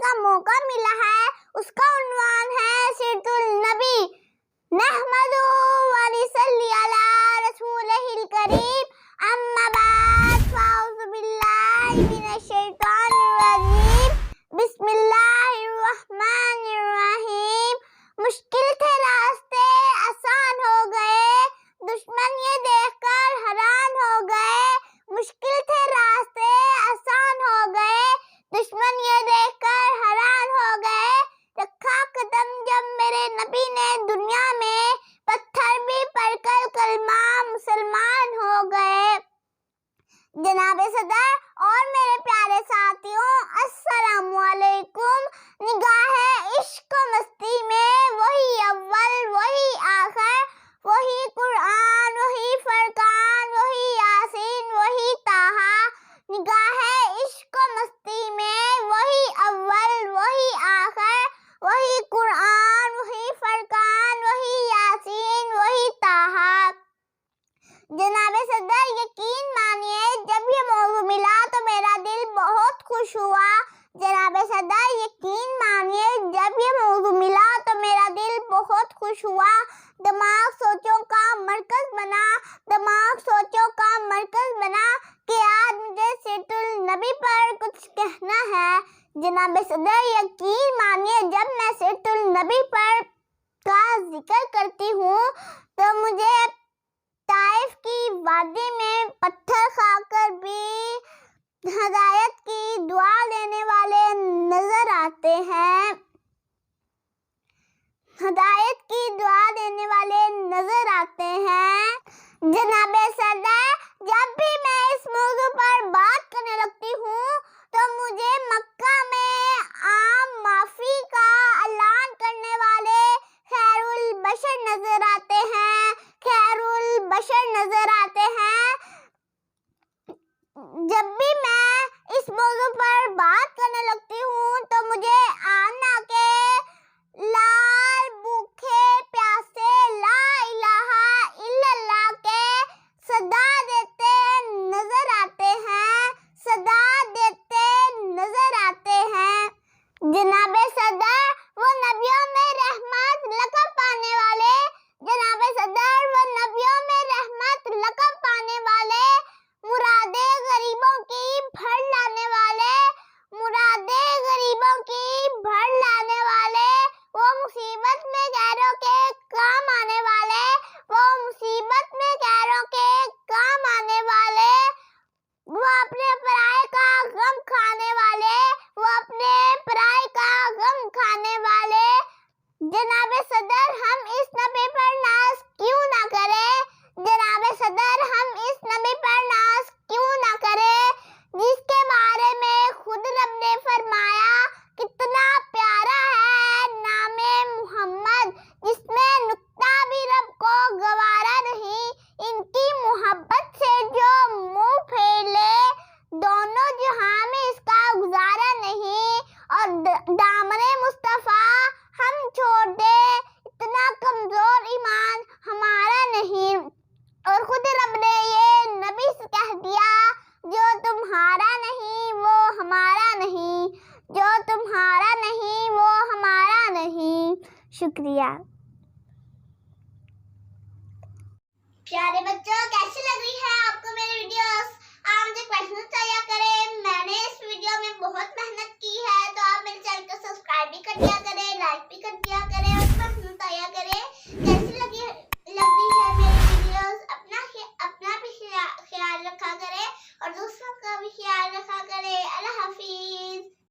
کا موقع ملا ہے اس کا عنوان ہے سیرۃ النبی۔ نحمدہ و نصلی علی رسولہ الکریم، اما بعد فاعوذ باللہ من الشیطان الرجیم، بسم اللہ الرحمن الرحیم۔ مشکل تھے راستے آسان ہو گئے، دشمن یہ دیکھ کر حیران ہو گئے۔ مشکل تھے راستے آسان ہو گئے، دشمن یہ دیکھ کر حیران ہو گئے۔ رکھا قدم جب میرے نبی نے دنیا میں، پتھر بھی پڑھ کر کلمہ مسلمان ہو گئے۔ جناب صدر اور میرے پیارے ساتھیوں، السلام علیکم۔ نگاہ عشق و مستی میں وہی اول وہی آخر، وہی قرآن وہی فرقان وہی یاسین وہی طٰہٰ۔ نگاہ عشق و مستی میں وہی اول وہی آخر، وہی قرآن وہی فرقان وہی یاسین وہی طٰہٰ۔ جناب صدر یقین مانیے جب یہ موضوع ملا تو میرا دل بہت خوش ہوا۔ جناب صدر یقین مانیے جب یہ موضوع ملا تو میرا دل بہت خوش ہوا۔ دماغ سوچوں کا مرکز بنا، دماغ سوچوں کا مرکز بنا کہ آج مجھے سیرۃ النبی پر کچھ کہنا ہے۔ جناب صدر یقین مانیے جب میں سیرۃ النبی پر کا ذکر کرتی ہوں تو مجھے طائف کی وادی میں پتھر کھا کر بھی ہدایت کی دعا دینے والے نظر آتے ہیں، ہدایت کی دعا دینے والے نظر آتے ہیں۔ جناب صدر جب بھی میں اس موضوع پر بات کرنے لگتی ہوں تو مجھے مکہ میں عام معافی کا اعلان کرنے والے خیر البشر نظر آتے ہیں، خیر البشر نظر آتے ہیں۔ جب بھی میں اس موضوع پر بات کرنے لگتی ہوں تو مجھے آنا کے لال بھوکے پیاسے لا الہ الا اللہ کے صدا دیتے نظر آتے ہیں، صدا دیتے نظر آتے ہیں۔ جناب صدر وہ نبیوں میں رحمت لقب پانے والے، جناب صدر وہ نبیوں میں رحمت لقب پانے والے، مرادیں غریبوں کی بھر لانے والے، مرادیں غریبوں کی بھر لانے والے، وہ مصیبت میں غیروں کے کام آنے والے، وہ مصیبت میں غیروں کے کام آنے والے، وہ اپنے پرائے کا غم کھانے والے، وہ اپنے پرائے کا غم کھانے والے۔ جناب صدر ہم اس نبی پر ناز کیوں نہ کریں؟ جناب صدر ہم اس نبی پر ناز کیوں نہ کریں جس کے بارے میں خود رب نے فرمایا کتنا پیارا ہے نام محمد، جس میں نقطہ بھی رب کو گوارا نہیں۔ ان کی محبت سے جو منہ پھیر لے دونوں جہاں میں اس کا گزارا نہیں، اور دامن مصطفیٰ ہم چھوڑ دے اتنا کمزور ایمان ہمارا نہیں۔ اور خود رب نے یہ نبی سے کہہ دیا جو تمہارا نہیں وہ ہمارا نہیں، جو تمہارا نہیں وہ ہمارا نہیں۔ شکریہ۔ پیارے بچوں کیسی لگ رہی ہے آپ کو میری ویڈیوز؟ آپ مجھے کویشچن تیار کریں، میں نے اس ویڈیو میں بہت محنت کی ہے تو آپ میرے چینل کو سبسکرائب بھی کر دیا کریں، لائک بھی کر دیا کریں اور کویشچن تیار کریں۔ کیسی لگ رہی ہے میری ویڈیوز؟ اپنا بھی خیال رکھا کریں اور دوسروں کا بھی خیال رکھا کریں۔ اللہ حافظ۔